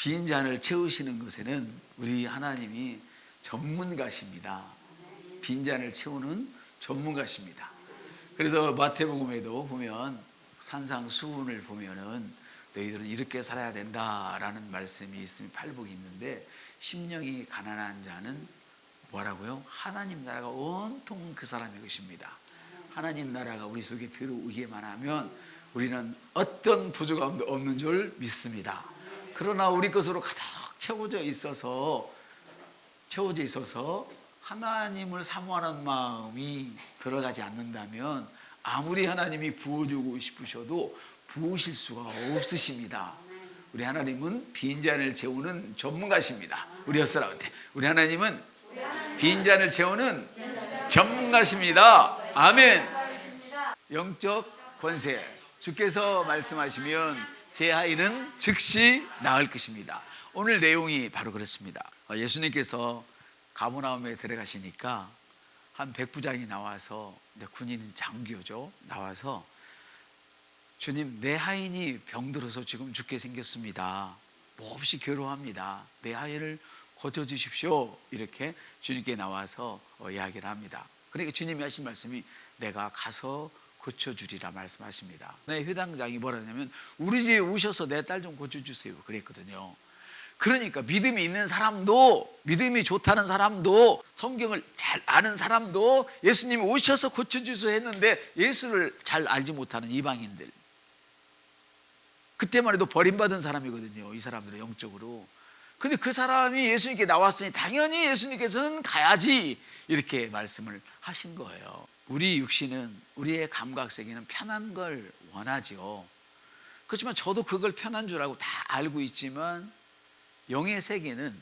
빈 잔을 채우시는 것에는 우리 하나님이 전문가십니다. 빈 잔을 채우는 전문가십니다. 그래서 마태복음에도 보면 산상수훈을 보면은 너희들은 이렇게 살아야 된다라는 말씀이 있으면 팔복이 있는데, 심령이 가난한 자는 뭐라고요? 하나님 나라가 온통 그 사람의 것입니다. 하나님 나라가 우리 속에 들어오기만 하면 우리는 어떤 부족함도 없는 줄 믿습니다. 그러나 우리 것으로 가득 채워져 있어서 하나님을 사모하는 마음이 들어가지 않는다면 아무리 하나님이 부어주고 싶으셔도 부으실 수가 없으십니다. 우리 하나님은 빈잔을 채우는 전문가십니다. 우리 옆사람한테, 우리 하나님은 빈잔을 채우는 전문가십니다. 아멘. 영적 권세, 주께서 말씀하시면 제 아이는 즉시 나을 것입니다. 오늘 내용이 바로 그렇습니다. 예수님께서 가버나움에 들어가시니까 한 백부장이 나와서, 군인 장교죠, 나와서 주님, 내 하인이 병들어서 지금 죽게 생겼습니다. 몹시 괴로워합니다. 내 하인을 고쳐주십시오. 이렇게 주님께 나와서 이야기를 합니다. 그러니까 주님이 하신 말씀이 내가 가서 고쳐주리라 말씀하십니다. 내 회당장이 뭐라 하냐면 우리 집에 오셔서 내 딸 좀 고쳐주세요 그랬거든요. 그러니까 믿음이 있는 사람도, 믿음이 좋다는 사람도, 성경을 잘 아는 사람도 예수님이 오셔서 고쳐주세요 했는데 예수를 잘 알지 못하는 이방인들, 그때만 해도 버림받은 사람이거든요, 이 사람들은 영적으로. 근데 그 사람이 예수님께 나왔으니 당연히 예수님께서는 가야지, 이렇게 말씀을 하신 거예요. 우리 육신은, 우리의 감각세계는 편한 걸 원하죠. 그렇지만 저도 그걸 편한 줄 알고 다 알고 있지만 영의 세계는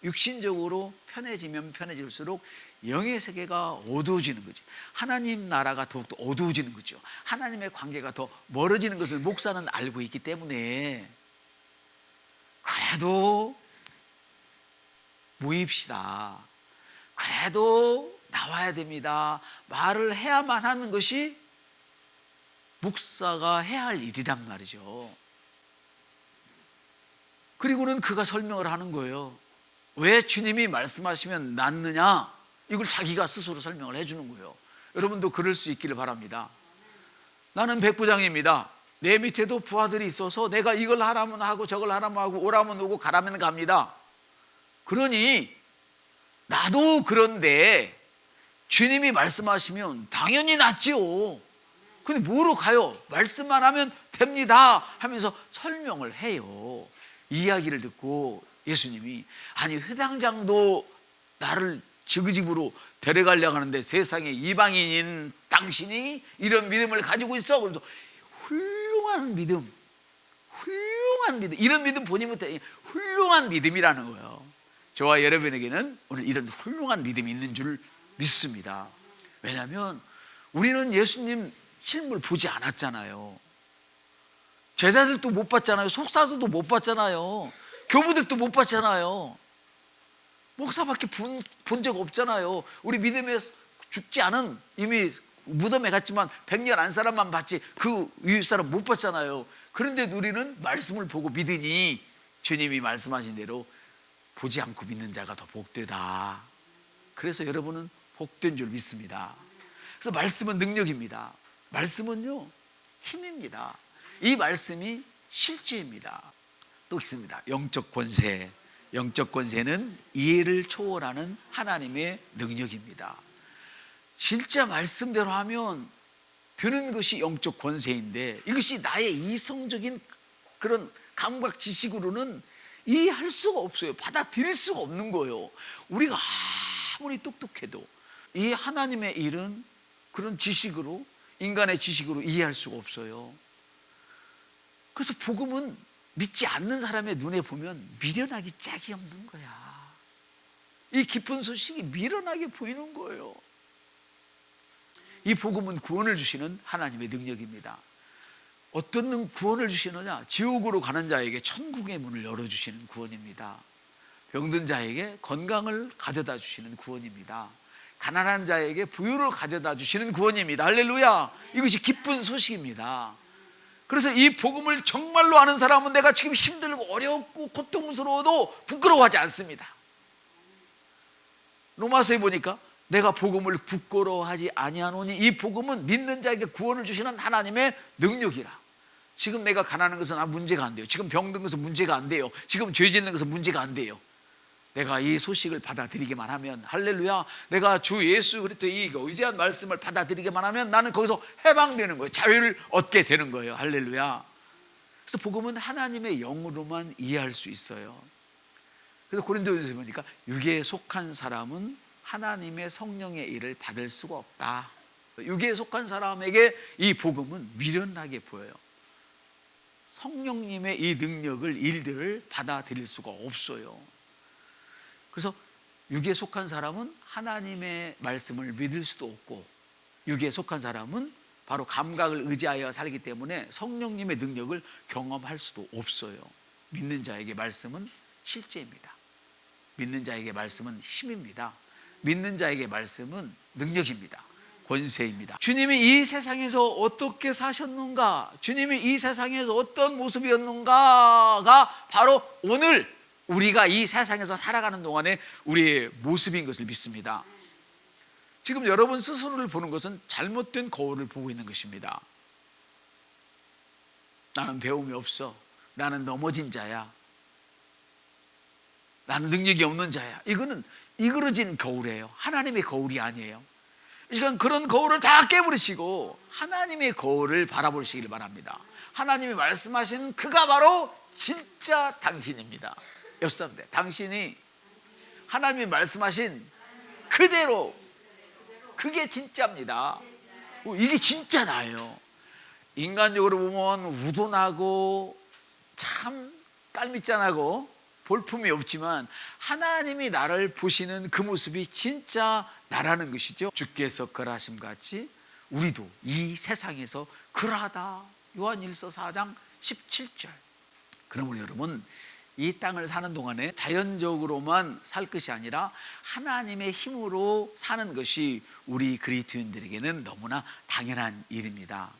육신적으로 편해지면 편해질수록 영의 세계가 어두워지는 거지. 하나님 나라가 더욱더 어두워지는 거죠. 하나님의 관계가 더 멀어지는 것을 목사는 알고 있기 때문에 그래도 모입시다, 그래도 나와야 됩니다, 말을 해야만 하는 것이 목사가 해야 할 일이란 말이죠. 그리고는 그가 설명을 하는 거예요. 왜 주님이 말씀하시면 낫느냐, 이걸 자기가 스스로 설명을 해주는 거예요. 여러분도 그럴 수 있기를 바랍니다. 나는 백부장입니다. 내 밑에도 부하들이 있어서 내가 이걸 하라면 하고 저걸 하라면 하고 오라면 오고 가라면 갑니다. 그러니 나도 그런데 주님이 말씀하시면 당연히 낫지요. 근데 뭐로 가요? 말씀만 하면 됩니다 하면서 설명을 해요. 이야기를 듣고 예수님이, 아니 회당장도 나를 지그집으로 데려가려고 하는데 세상에 이방인인 당신이 이런 믿음을 가지고 있어? 그래서 훌륭한 믿음, 이런 믿음 보니 못해, 훌륭한 믿음이라는 거예요. 저와 여러분에게는 오늘 이런 훌륭한 믿음이 있는 줄 믿습니다. 왜냐하면 우리는 예수님 실물 보지 않았잖아요. 제자들도 못 봤잖아요. 속사서도 못 봤잖아요. 교부들도 못 봤잖아요. 목사밖에 본 적 없잖아요. 우리 믿음에 죽지 않은, 이미 무덤에 갔지만 100년 안 사람만 봤지 그 위에 사람 못 봤잖아요. 그런데 우리는 말씀을 보고 믿으니 주님이 말씀하신 대로 보지 않고 믿는 자가 더 복되다. 그래서 여러분은 복된 줄 믿습니다. 그래서 말씀은 능력입니다. 말씀은요 힘입니다. 이 말씀이 실제입니다. 또 있습니다. 영적 권세. 영적 권세는 이해를 초월하는 하나님의 능력입니다. 진짜 말씀대로 하면 되는 것이 영적 권세인데, 이것이 나의 이성적인 그런 감각 지식으로는 이해할 수가 없어요. 받아들일 수가 없는 거예요. 우리가 아무리 똑똑해도 이 하나님의 일은 그런 지식으로, 인간의 지식으로 이해할 수가 없어요. 그래서 복음은 믿지 않는 사람의 눈에 보면 미련하기 짝이 없는 거야. 이 깊은 소식이 미련하게 보이는 거예요. 이 복음은 구원을 주시는 하나님의 능력입니다. 어떤 구원을 주시느냐? 지옥으로 가는 자에게 천국의 문을 열어주시는 구원입니다. 병든 자에게 건강을 가져다 주시는 구원입니다. 가난한 자에게 부유를 가져다 주시는 구원입니다. 할렐루야. 이것이 기쁜 소식입니다. 그래서 이 복음을 정말로 아는 사람은 내가 지금 힘들고 어렵고 고통스러워도 부끄러워하지 않습니다. 로마서에 보니까 내가 복음을 부끄러워하지 아니하노니 이 복음은 믿는 자에게 구원을 주시는 하나님의 능력이라. 지금 내가 가난한 것은 문제가 안 돼요. 지금 병든 것은 문제가 안 돼요. 지금 죄 짓는 것은 문제가 안 돼요. 내가 이 소식을 받아들이기만 하면, 할렐루야, 내가 주 예수 그리스도의 이 위대한 말씀을 받아들이기만 하면 나는 거기서 해방되는 거예요. 자유를 얻게 되는 거예요. 할렐루야. 그래서 복음은 하나님의 영으로만 이해할 수 있어요. 그래서 고린도전서에 보니까 육에 속한 사람은 하나님의 성령의 일을 받을 수가 없다. 육에 속한 사람에게 이 복음은 미련하게 보여요. 성령님의 이 능력을, 일들을 받아들일 수가 없어요. 그래서 육에 속한 사람은 하나님의 말씀을 믿을 수도 없고, 육에 속한 사람은 바로 감각을 의지하여 살기 때문에 성령님의 능력을 경험할 수도 없어요. 믿는 자에게 말씀은 실제입니다. 믿는 자에게 말씀은 힘입니다. 믿는 자에게 말씀은 능력입니다. 권세입니다. 주님이 이 세상에서 어떻게 사셨는가, 주님이 이 세상에서 어떤 모습이었는가가 바로 오늘 우리가 이 세상에서 살아가는 동안에 우리의 모습인 것을 믿습니다. 지금 여러분 스스로를 보는 것은 잘못된 거울을 보고 있는 것입니다. 나는 배움이 없어, 나는 넘어진 자야, 나는 능력이 없는 자야. 이거는 이그러진 거울이에요. 하나님의 거울이 아니에요. 이 시간 그런 거울을 다 깨버리시고 하나님의 거울을 바라보시길 바랍니다. 하나님이 말씀하신 그가 바로 진짜 당신입니다. 여러분들, 당신이 하나님이 말씀하신 그대로, 그게 진짜입니다. 이게 진짜 나예요. 인간적으로 보면 우둔하고 참 깔밑짠하고 볼품이 없지만 하나님이 나를 보시는 그 모습이 진짜 나라는 것이죠. 주께서 그러하심 같이 우리도 이 세상에서 그러하다. 요한일서 4장 17절. 그러므로 여러분, 이 땅을 사는 동안에 자연적으로만 살 것이 아니라 하나님의 힘으로 사는 것이 우리 그리스도인들에게는 너무나 당연한 일입니다.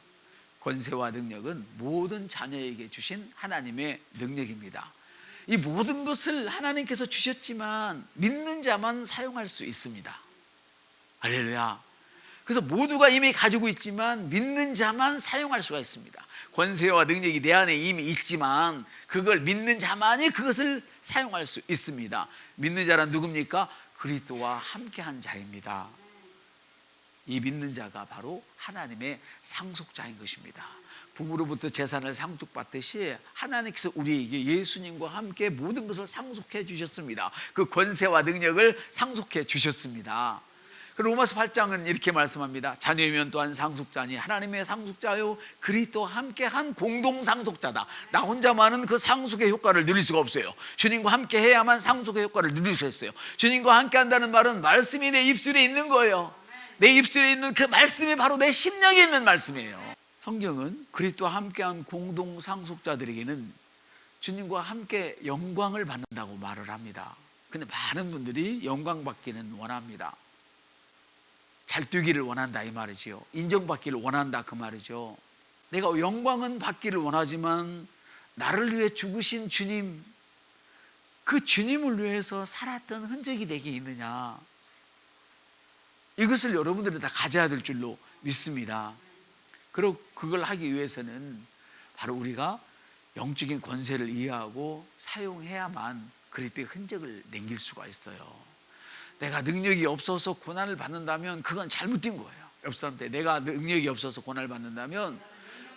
권세와 능력은 모든 자녀에게 주신 하나님의 능력입니다. 이 모든 것을 하나님께서 주셨지만 믿는 자만 사용할 수 있습니다. 할렐루야. 그래서 모두가 이미 가지고 있지만 믿는 자만 사용할 수가 있습니다. 권세와 능력이 내 안에 이미 있지만 그걸 믿는 자만이 그것을 사용할 수 있습니다. 믿는 자란 누굽니까? 그리스도와 함께한 자입니다. 이 믿는 자가 바로 하나님의 상속자인 것입니다. 부모로부터 재산을 상속받듯이 하나님께서 우리에게 예수님과 함께 모든 것을 상속해 주셨습니다. 그 권세와 능력을 상속해 주셨습니다. 로마서 8장은 이렇게 말씀합니다. 자녀이면 또한 상속자니 하나님의 상속자요 그리스도와 함께한 공동 상속자다. 나 혼자만은 그 상속의 효과를 누릴 수가 없어요. 주님과 함께 해야만 상속의 효과를 누릴 수 있어요. 주님과 함께 한다는 말은 말씀이 내 입술에 있는 거예요. 내 입술에 있는 그 말씀이 바로 내 심령에 있는 말씀이에요. 성경은 그리스도와 함께한 공동 상속자들에게는 주님과 함께 영광을 받는다고 말을 합니다. 근데 많은 분들이 영광 받기는 원합니다. 잘 되기를 원한다 이 말이지요. 인정받기를 원한다 그 말이죠. 내가 영광은 받기를 원하지만 나를 위해 죽으신 주님, 그 주님을 위해서 살았던 흔적이 내게 있느냐, 이것을 여러분들이 다 가져야 될 줄로 믿습니다. 그리고 그걸 하기 위해서는 바로 우리가 영적인 권세를 이해하고 사용해야만 그리스도의 흔적을 남길 수가 있어요. 내가 능력이 없어서 고난을 받는다면 그건 잘못된 거예요. 옆 사람한테 내가 능력이 없어서 고난을 받는다면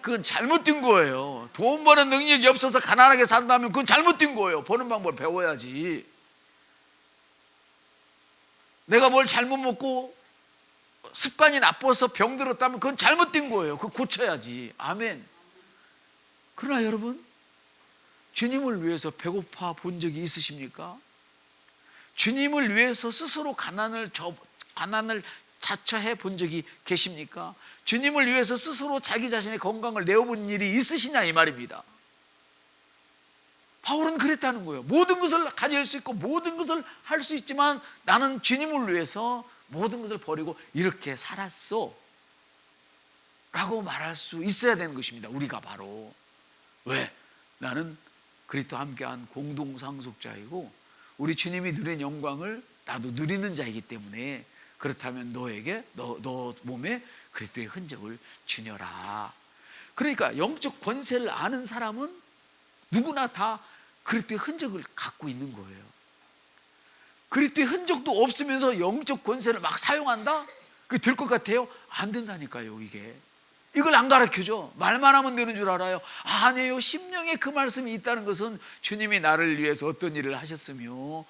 그건 잘못된 거예요. 돈 버는 능력이 없어서 가난하게 산다면 그건 잘못된 거예요. 버는 방법을 배워야지. 내가 뭘 잘못 먹고 습관이 나빠서 병들었다면 그건 잘못된 거예요. 그거 고쳐야지. 아멘. 그러나 여러분, 주님을 위해서 배고파 본 적이 있으십니까? 주님을 위해서 스스로 가난을 자처해 본 적이 계십니까? 주님을 위해서 스스로 자기 자신의 건강을 내어본 일이 있으시냐 이 말입니다. 바울은 그랬다는 거예요. 모든 것을 가질 수 있고 모든 것을 할 수 있지만 나는 주님을 위해서 모든 것을 버리고 이렇게 살았어 라고 말할 수 있어야 되는 것입니다. 우리가 바로. 왜? 나는 그리스도와 함께한 공동상속자이고 우리 주님이 누린 영광을 나도 누리는 자이기 때문에, 그렇다면 너에게 너 몸에 그리스도의 흔적을 주녀라. 그러니까 영적 권세를 아는 사람은 누구나 다 그리스도의 흔적을 갖고 있는 거예요. 그리스도의 흔적도 없으면서 영적 권세를 막 사용한다? 그게 될 것 같아요? 안 된다니까요. 이걸 안 가르쳐줘. 말만 하면 되는 줄 알아요. 아니에요. 심령에 그 말씀이 있다는 것은 주님이 나를 위해서 어떤 일을 하셨으며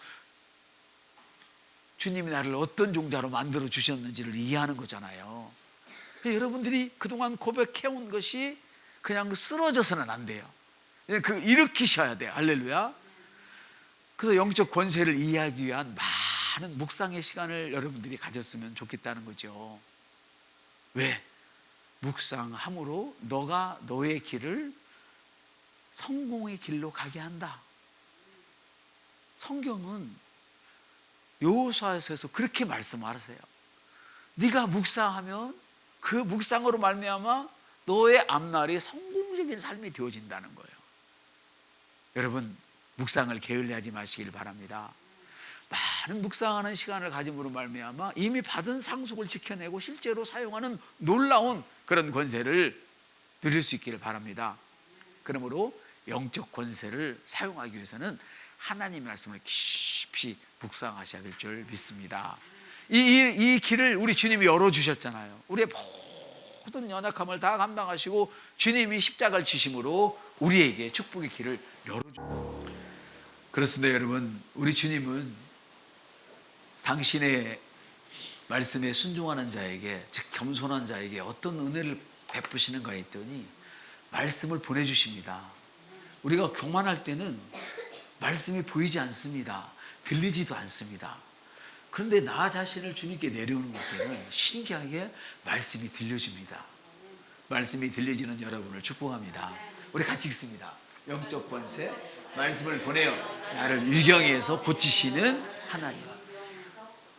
주님이 나를 어떤 종자로 만들어 주셨는지를 이해하는 거잖아요. 여러분들이 그동안 고백해온 것이 그냥 쓰러져서는 안 돼요. 일으키셔야 돼요. 할렐루야. 그래서 영적 권세를 이해하기 위한 많은 묵상의 시간을 여러분들이 가졌으면 좋겠다는 거죠. 왜? 묵상함으로 너가 너의 길을 성공의 길로 가게 한다. 성경은 여호수아서에서 그렇게 말씀하세요. 네가 묵상하면 그 묵상으로 말미암아 너의 앞날이 성공적인 삶이 되어진다는 거예요. 여러분, 묵상을 게을리하지 마시길 바랍니다. 많은 묵상하는 시간을 가짐으로 말미암아 이미 받은 상속을 지켜내고 실제로 사용하는 놀라운 그런 권세를 누릴 수 있기를 바랍니다. 그러므로 영적 권세를 사용하기 위해서는 하나님의 말씀을 깊이 묵상하셔야 될 줄 믿습니다. 이 길을 우리 주님이 열어주셨잖아요. 우리의 모든 연약함을 다 감당하시고 주님이 십자가를 지심으로 우리에게 축복의 길을 열어주셨습니다. 그렇습니다. 여러분, 우리 주님은 당신의 말씀에 순종하는 자에게, 즉 겸손한 자에게 어떤 은혜를 베푸시는가 했더니 말씀을 보내주십니다. 우리가 교만할 때는 말씀이 보이지 않습니다. 들리지도 않습니다. 그런데 나 자신을 주님께 내려오는 때는 신기하게 말씀이 들려집니다. 말씀이 들려지는 여러분을 축복합니다. 우리 같이 읽습니다. 영적 권세, 말씀을 보내어 나를 유경에서 고치시는 하나님.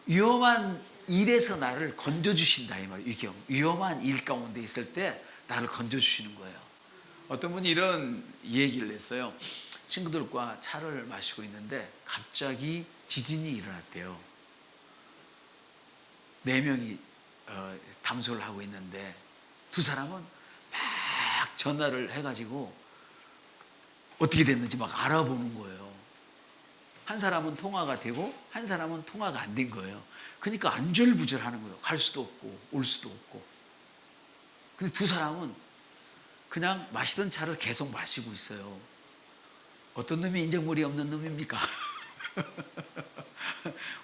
위험한 일에서 나를 건져주신다, 이 말이에요. 유경. 위험한 일 가운데 있을 때 나를 건져주시는 거예요. 어떤 분이 이런 얘기를 했어요. 친구들과 차를 마시고 있는데 갑자기 지진이 일어났대요. 4명이 담소를 하고 있는데 두 사람은 막 전화를 해가지고 어떻게 됐는지 막 알아보는 거예요. 한 사람은 통화가 되고 한 사람은 통화가 안 된 거예요. 그러니까 안절부절하는 거예요. 갈 수도 없고 올 수도 없고. 근데 두 사람은 그냥 마시던 차를 계속 마시고 있어요. 어떤 놈이 인정물이 없는 놈입니까?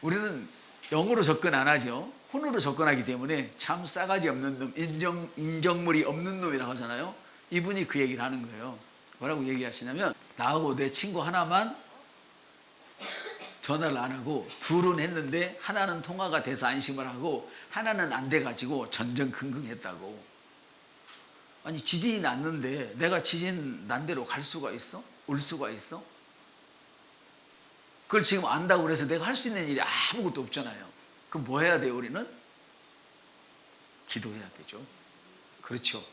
우리는 영어로 접근 안 하죠. 혼으로 접근하기 때문에 참 싸가지 없는 놈, 인정물이 없는 놈이라고 하잖아요. 이분이 그 얘기를 하는 거예요. 뭐라고 얘기하시냐면, 나하고 내 친구 하나만 전화를 안 하고 둘은 했는데 하나는 통화가 돼서 안심을 하고 하나는 안 돼가지고 전전긍긍했다고. 아니, 지진이 났는데 내가 지진 난 대로 갈 수가 있어? 올 수가 있어? 그걸 지금 안다고 그래서 내가 할 수 있는 일이 아무것도 없잖아요. 그럼 뭐 해야 돼요? 우리는? 기도해야 되죠. 그렇죠.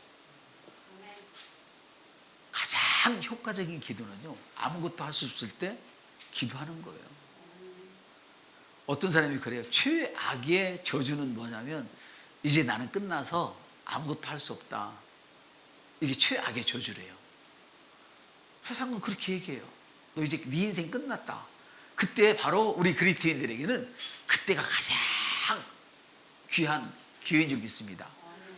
가장 효과적인 기도는요, 아무것도 할 수 없을 때 기도하는 거예요. 어떤 사람이 그래요. 최악의 저주는 뭐냐면, 이제 나는 끝나서 아무것도 할 수 없다. 이게 최악의 저주래요. 세상은 그렇게 얘기해요. 너 이제 네 인생 끝났다. 그때 바로 우리 그리스도인들에게는 그때가 가장 귀한 기회인 줄 믿습니다.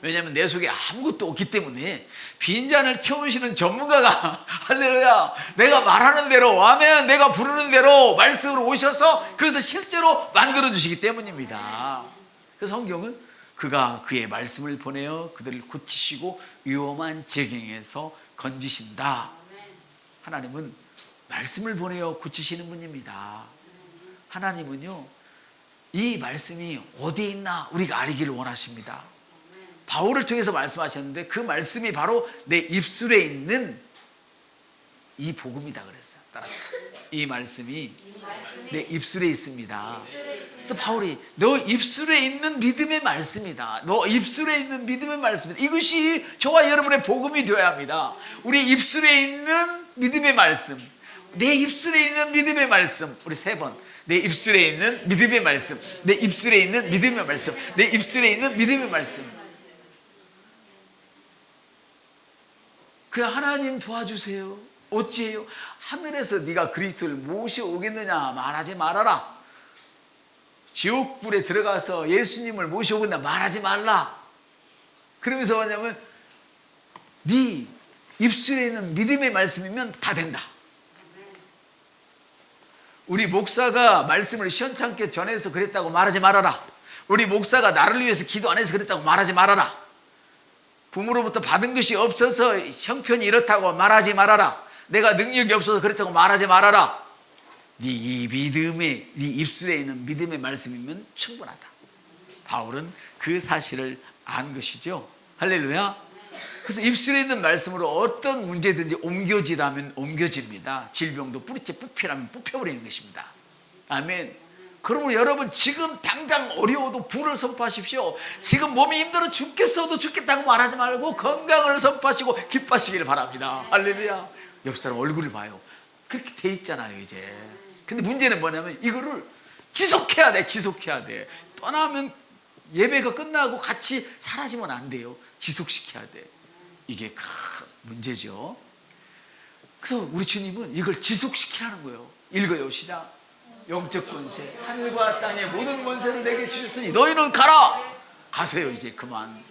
왜냐하면 내 속에 아무것도 없기 때문에 빈잔을 채우시는 전문가가 할렐루야, 내가 말하는 대로, 아멘, 내가 부르는 대로 말씀으로 오셔서 그것을 실제로 만들어주시기 때문입니다. 그래서 성경은 그가 그의 말씀을 보내어 그들을 고치시고 위험한 지경에서 건지신다. 하나님은 말씀을 보내어 고치시는 분입니다. 하나님은요, 이 말씀이 어디에 있나 우리가 알기를 원하십니다. 바울을 통해서 말씀하셨는데 그 말씀이 바로 내 입술에 있는 이 복음이다 그랬어요. 따라서 이 말씀이 내 입술에 있습니다. 그래서 바울이 너 입술에 있는 믿음의 말씀이다. 너 입술에 있는 믿음의 말씀이다. 이것이 저와 여러분의 복음이 되어야 합니다. 우리 입술에 있는 믿음의 말씀, 내 입술에 있는 믿음의 말씀. 우리 3번. 내 입술에 있는 믿음의 말씀, 내 입술에 있는 믿음의 말씀, 내 입술에 있는 믿음의 말씀. 그 하나님 도와주세요. 어찌해요? 하늘에서 네가 그리스도를 모셔오겠느냐 말하지 말아라. 지옥불에 들어가서 예수님을 모셔오겠냐 말하지 말라. 그러면서 뭐냐면 네 입술에 있는 믿음의 말씀이면 다 된다. 우리 목사가 말씀을 시원찮게 전해서 그랬다고 말하지 말아라. 우리 목사가 나를 위해서 기도 안 해서 그랬다고 말하지 말아라. 부모로부터 받은 것이 없어서 형편이 이렇다고 말하지 말아라. 내가 능력이 없어서 그랬다고 말하지 말아라. 네 믿음의, 네 입술에 있는 믿음의 말씀이면 충분하다. 바울은 그 사실을 안 것이죠. 할렐루야. 그래서 입술에 있는 말씀으로 어떤 문제든지 옮겨지라면 옮겨집니다. 질병도 뿌리째 뽑히라면 뽑혀버리는 것입니다. 아멘. 그러므로 여러분 지금 당장 어려워도 부를 선포하십시오. 지금 몸이 힘들어 죽겠어도 죽겠다고 말하지 말고 건강을 선포하시고 기뻐하시길 바랍니다. 할렐루야. 옆 사람 얼굴을 봐요. 그렇게 돼 있잖아요 이제. 근데 문제는 뭐냐면 이거를 지속해야 돼. 지속해야 돼. 떠나면 예배가 끝나고 같이 사라지면 안 돼요. 지속시켜야 돼. 이게 큰 문제죠. 그래서 우리 주님은 이걸 지속시키라는 거예요. 읽어요. 시작. 영적 권세, 하늘과 땅의 모든 권세를 내게 주셨으니 너희는 가라. 가세요. 이제 그만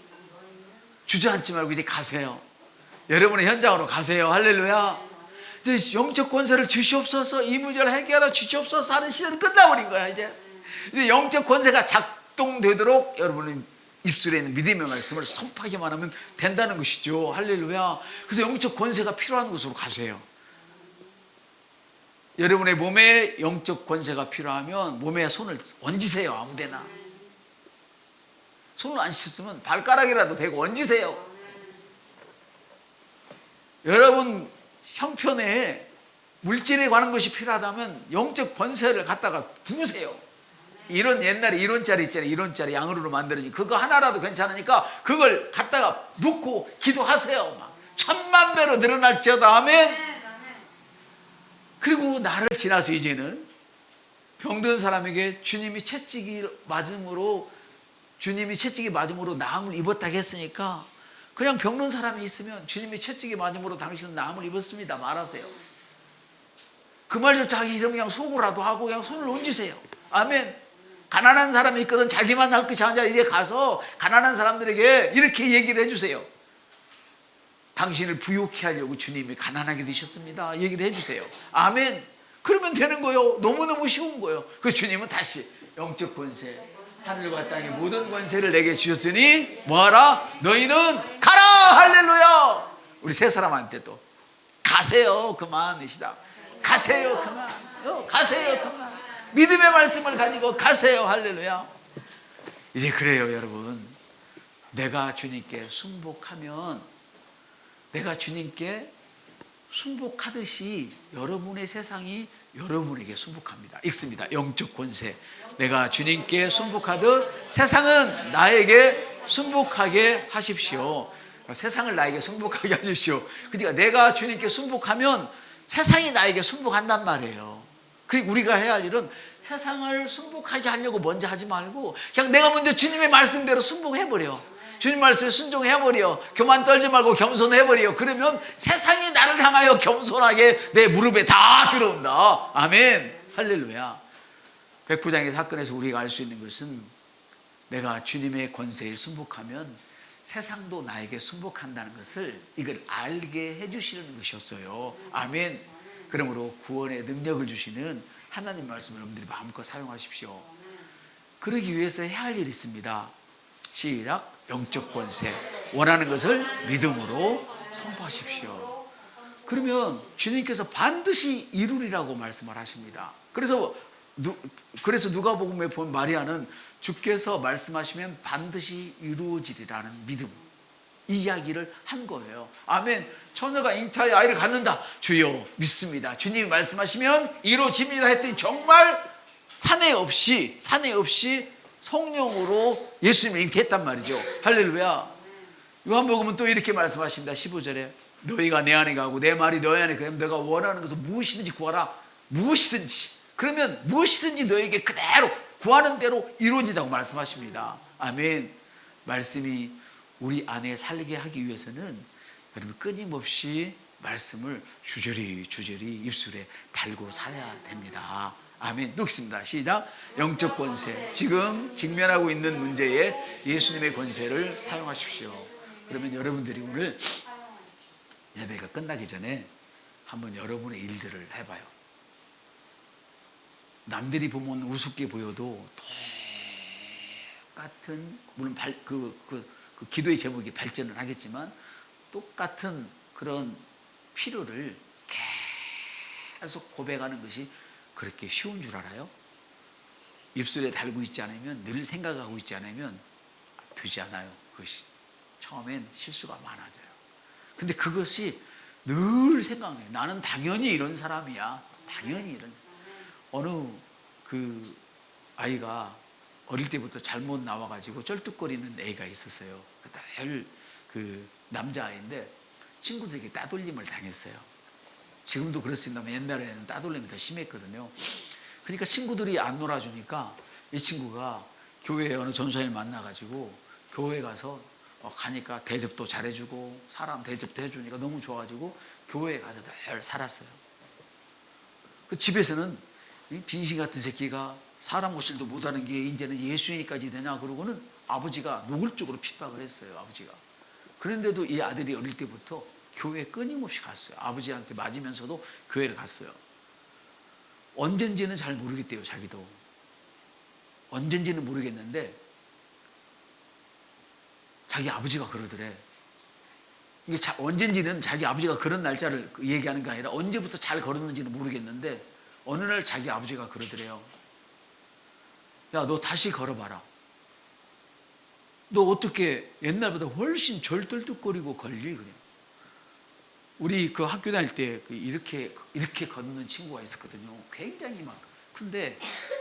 주저앉지 말고 이제 가세요. 여러분의 현장으로 가세요. 할렐루야. 이제 영적 권세를 주시옵소서, 이 문제를 해결하라 주시옵소서 하는 시대는 끝나버린 거야. 이제 영적 권세가 작동되도록 여러분은 입술에 있는 믿음의 말씀을 선포하기만 하면 된다는 것이죠. 할렐루야. 그래서 영적 권세가 필요한 곳으로 가세요. 여러분의 몸에 영적 권세가 필요하면 몸에 손을 얹으세요. 아무데나. 손을 안 씻으면 발가락이라도 대고 얹으세요. 여러분 형편에 물질에 관한 것이 필요하다면 영적 권세를 갖다가 부으세요. 이런 옛날에 이론짜리 있잖아요. 이론짜리 양으로 만들어진 그거 하나라도 괜찮으니까 그걸 갖다가 놓고 기도하세요. 막 1000만배로 늘어날지어다. 아멘. 그리고 나를 지나서 이제는 병든 사람에게 주님이 채찍이 맞음으로 나음을 입었다고 했으니까 그냥 병든 사람이 있으면 주님이 채찍이 맞음으로 당신은 나음을 입었습니다 말하세요. 그 말조차 하기 싫으면 그냥 속으라도 하고 그냥 손을 얹으세요. 아멘. 가난한 사람이 있거든 자기만 할 것이 아니라 이제 가서 가난한 사람들에게 이렇게 얘기를 해주세요. 당신을 부유케 하려고 주님이 가난하게 되셨습니다. 얘기를 해주세요. 아멘. 그러면 되는 거예요. 너무너무 쉬운 거예요. 그 주님은 다시 영적 권세, 하늘과 땅의 모든 권세를 내게 주셨으니 뭐하라? 너희는 가라. 할렐루야. 우리 세 사람한테도 가세요. 그만. 이시다. 가세요. 그만. 가세요. 그만. 믿음의 말씀을 가지고 가세요. 할렐루야. 이제 그래요 여러분. 내가 주님께 순복하면, 내가 주님께 순복하듯이 여러분의 세상이 여러분에게 순복합니다. 읽습니다. 영적 권세. 내가 주님께 순복하듯 세상은 나에게 순복하게 하십시오. 세상을 나에게 순복하게 하십시오. 그러니까 내가 주님께 순복하면 세상이 나에게 순복한단 말이에요. 그리고 우리가 해야 할 일은 세상을 순복하게 하려고 먼저 하지 말고 그냥 내가 먼저 주님의 말씀대로 순복해버려. 주님 말씀에 순종해버려. 교만 떨지 말고 겸손해버려. 그러면 세상이 나를 향하여 겸손하게 내 무릎에 다 들어온다. 아멘. 할렐루야. 백부장의 사건에서 우리가 알 수 있는 것은 내가 주님의 권세에 순복하면 세상도 나에게 순복한다는 것을 이걸 알게 해주시는 것이었어요. 아멘. 그러므로 구원의 능력을 주시는 하나님 말씀을 여러분들이 마음껏 사용하십시오. 그러기 위해서 해야 할 일이 있습니다. 시작. 영적 권세. 원하는 것을 믿음으로 선포하십시오. 그러면 주님께서 반드시 이루리라고 말씀을 하십니다. 그래서 누가복음에 보면 마리아는 주께서 말씀하시면 반드시 이루어지리라는 믿음, 이 이야기를 한 거예요. 아멘. 처녀가 잉타의 아이를 갖는다. 주여 믿습니다. 주님이 말씀하시면 이루어집니다 했더니 정말 사내 없이 성령으로 예수님을 잉태했단 말이죠. 할렐루야. 요한복음은 또 이렇게 말씀하십니다. 15절에 너희가 내 안에 가고 내 말이 너희 안에 가면 너가 원하는 것을 무엇이든지 구하라. 무엇이든지. 그러면 무엇이든지 너에게 그대로 구하는 대로 이루어진다고 말씀하십니다. 아멘. 말씀이 우리 안에 살게 하기 위해서는 여러분 끊임없이 말씀을 주저리 입술에 달고 살아야 됩니다. 아멘. 또 읽습니다. 시작. 영적 권세, 지금 직면하고 있는 문제에 예수님의 권세를 사용하십시오. 그러면 여러분들이 오늘 예배가 끝나기 전에 한번 여러분의 일들을 해봐요. 남들이 보면 우습게 보여도 똑같은, 물론 그 기도의 제목이 발전을 하겠지만 똑같은 그런 필요를 계속 고백하는 것이 그렇게 쉬운 줄 알아요? 입술에 달고 있지 않으면, 늘 생각하고 있지 않으면 되지 않아요. 그것이 처음엔 실수가 많아져요. 근데 그것이 늘 생각해요. 나는 당연히 이런 사람이야. 당연히 이런 사람. 어느 그 아이가 어릴 때부터 잘못 나와가지고 쩔뚝거리는 애가 있었어요. 그 남자아이인데 친구들에게 따돌림을 당했어요. 지금도 그렇습니다만 옛날에는 따돌림이 더 심했거든요. 그러니까 친구들이 안 놀아주니까 이 친구가 교회에 어느 전사를 만나가지고 교회 가서 가니까 대접도 잘해주고 사람 대접도 해주니까 너무 좋아가지고 교회에 가서 늘 살았어요. 그 집에서는 이 빙신 같은 새끼가 사람 고실도 못하는 게 이제는 예수님까지 되냐 그러고는 아버지가 노골적으로 핍박을 했어요. 아버지가. 그런데도 이 아들이 어릴 때부터 교회에 끊임없이 갔어요. 아버지한테 맞으면서도 교회를 갔어요. 언젠지는 잘 모르겠대요. 자기도 언젠지는 모르겠는데 자기 아버지가 그러더래. 이게 언젠지는 자기 아버지가 그런 날짜를 얘기하는 게 아니라 언제부터 잘 걸었는지는 모르겠는데 어느 날 자기 아버지가 그러더래요. 야, 너 다시 걸어봐라. 너 어떻게 옛날보다 훨씬 절떨뚝거리고 걸리? 그래. 우리 그 학교 다닐 때 이렇게 걷는 친구가 있었거든요. 굉장히 막 근데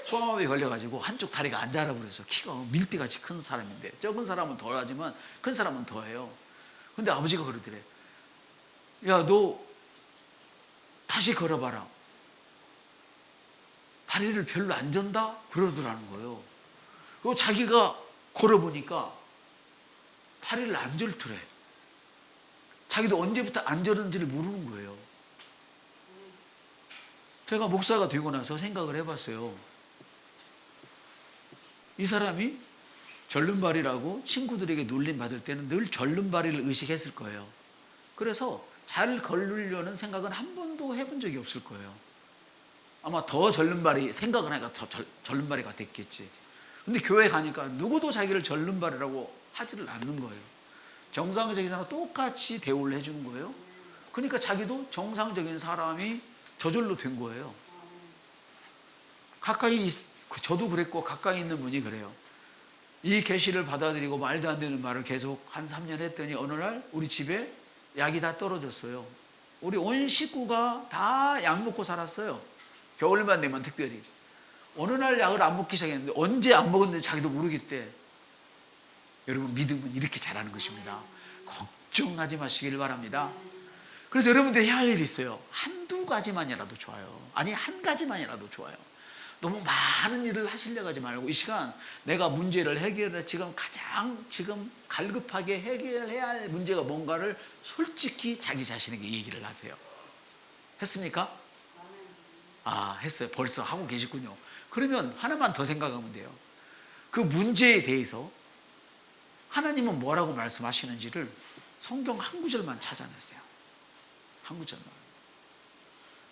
소아마비에 걸려가지고 한쪽 다리가 안 자라 그래서 키가 밀대같이 큰 사람인데 적은 사람은 덜하지만 큰 사람은 더해요. 근데 아버지가 그러더래. 야, 너 다시 걸어봐라. 다리를 별로 안 전다? 그러더라는 거예요. 그리고 자기가 걸어보니까 다리를 안 절더래. 자기도 언제부터 안 절은지를 모르는 거예요. 제가 목사가 되고 나서 생각을 해봤어요. 이 사람이 절름발이라고 친구들에게 놀림받을 때는 늘 절름발이를 의식했을 거예요. 그래서 잘 걸으려는 생각은 한 번도 해본 적이 없을 거예요. 아마 더 절름발이 생각을 하니까 더 절름발이가 됐겠지. 근데 교회 가니까 누구도 자기를 절름발이라고 하지를 않는 거예요. 정상적인 사람 똑같이 대우를 해주는 거예요. 그러니까 자기도 정상적인 사람이 저절로 된 거예요. 저도 그랬고 가까이 있는 분이 그래요. 이 계시를 받아들이고 말도 안 되는 말을 계속 한 3년 했더니 어느 날 우리 집에 약이 다 떨어졌어요. 우리 온 식구가 다 약 먹고 살았어요. 겨울만 되면 특별히. 어느 날 약을 안 먹기 시작했는데 언제 안 먹었는지 자기도 모르겠대. 여러분, 믿음은 이렇게 자라는 것입니다. 걱정하지 마시길 바랍니다. 그래서 여러분들이 해야 할 일이 있어요. 한두 가지만이라도 좋아요. 아니, 한 가지만이라도 좋아요. 너무 많은 일을 하시려고 하지 말고 이 시간 내가 문제를 해결해 가장 갈급하게 해결해야 할 문제가 뭔가를 솔직히 자기 자신에게 얘기를 하세요. 했습니까? 했어요. 벌써 하고 계시군요. 그러면 하나만 더 생각하면 돼요. 그 문제에 대해서 하나님은 뭐라고 말씀하시는지를 성경 한 구절만 찾아냈어요. 한 구절만.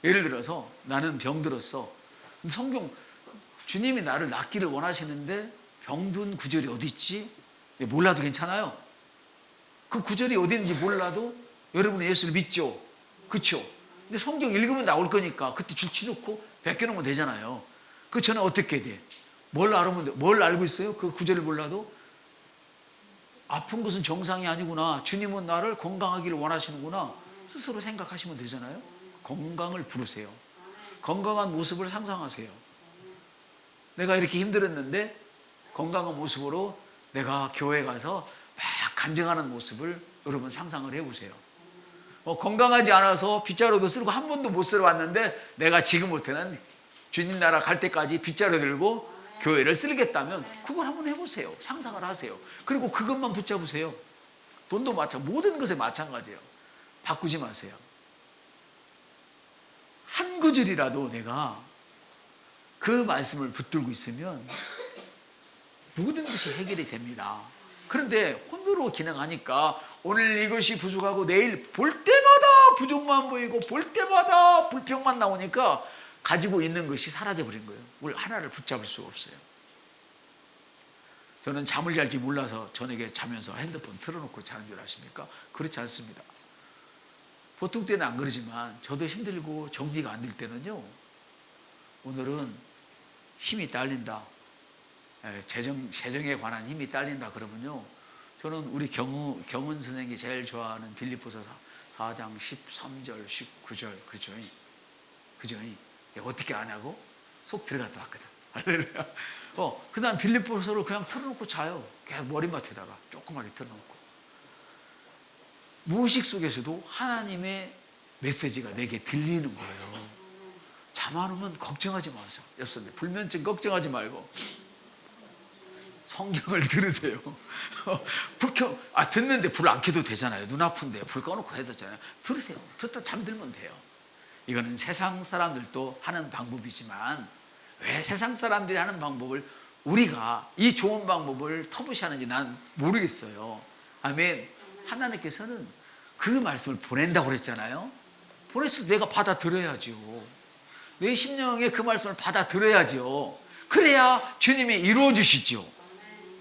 예를 들어서 나는 병들었어. 성경, 주님이 나를 낫기를 원하시는데 병든 구절이 어디 있지? 몰라도 괜찮아요. 그 구절이 어디 있는지 몰라도 여러분은 예수를 믿죠. 그렇죠? 근데 성경 읽으면 나올 거니까 그때 줄치놓고 베껴놓으면 되잖아요. 그 저는 어떻게 돼? 뭘 알고 있어요? 그 구절을 몰라도 아픈 것은 정상이 아니구나. 주님은 나를 건강하기를 원하시는구나. 스스로 생각하시면 되잖아요. 건강을 부르세요. 건강한 모습을 상상하세요. 내가 이렇게 힘들었는데 건강한 모습으로 내가 교회 가서 막 간증하는 모습을 여러분 상상을 해보세요. 건강하지 않아서 빗자루도 쓰고 한 번도 못 쓸어봤는데 내가 지금부터는 주님 나라 갈 때까지 빗자루 들고 교회를 쓸겠다면 그걸 한번 해보세요. 상상을 하세요. 그리고 그것만 붙잡으세요. 돈도 모든 것에 마찬가지예요. 바꾸지 마세요. 한 구절이라도 내가 그 말씀을 붙들고 있으면 모든 것이 해결이 됩니다. 그런데 혼으로 기능하니까 오늘 이것이 부족하고 내일 볼 때마다 부족만 보이고 볼 때마다 불평만 나오니까 가지고 있는 것이 사라져버린 거예요. 뭘 하나를 붙잡을 수가 없어요. 저는 잠을 잘지 몰라서 저녁에 자면서 핸드폰 틀어놓고 자는 줄 아십니까? 그렇지 않습니다. 보통 때는 안 그러지만 저도 힘들고 정리가 안 될 때는요, 오늘은 힘이 딸린다, 재정에 관한 힘이 딸린다 그러면요, 저는 우리 경은 선생님이 제일 좋아하는 빌립보서 4장 13절 19절 그렇죠? 그죠? 어떻게 아냐고? 속 들어갔다 왔거든. 할렐루야. 그 다음 빌립보서를 그냥 틀어놓고 자요. 그냥 머리맡에다가 조그맣게 틀어놓고. 무의식 속에서도 하나님의 메시지가 내게 들리는 거예요. 잠 안 오면 걱정하지 마세요. 불면증 걱정하지 말고 성경을 들으세요. 듣는데 불 안 켜도 되잖아요. 눈 아픈데 불 꺼놓고 해도 되잖아요. 들으세요. 듣다 잠들면 돼요. 이거는 세상 사람들도 하는 방법이지만 왜 세상 사람들이 하는 방법을 우리가 이 좋은 방법을 터부시하는지 난 모르겠어요. 아멘. 하나님께서는 그 말씀을 보낸다고 그랬잖아요. 보냈을 때 내가 받아들여야죠. 내 심령에 그 말씀을 받아들여야죠. 그래야 주님이 이루어 주시죠.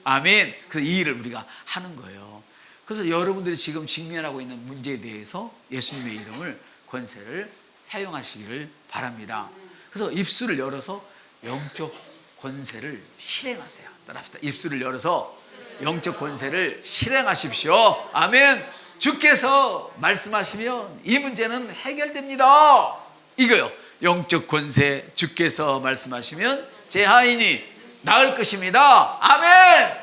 아멘. 그래서 이 일을 우리가 하는 거예요. 그래서 여러분들이 지금 직면하고 있는 문제에 대해서 예수님의 이름을, 권세를 사용하시기를 바랍니다. 그래서 입술을 열어서 영적 권세를 실행하세요. 따라합시다. 입술을 열어서 영적 권세를 실행하십시오. 아멘. 주께서 말씀하시면 이 문제는 해결됩니다. 이거요. 영적 권세, 주께서 말씀하시면 제 하인이 나을 것입니다. 아멘.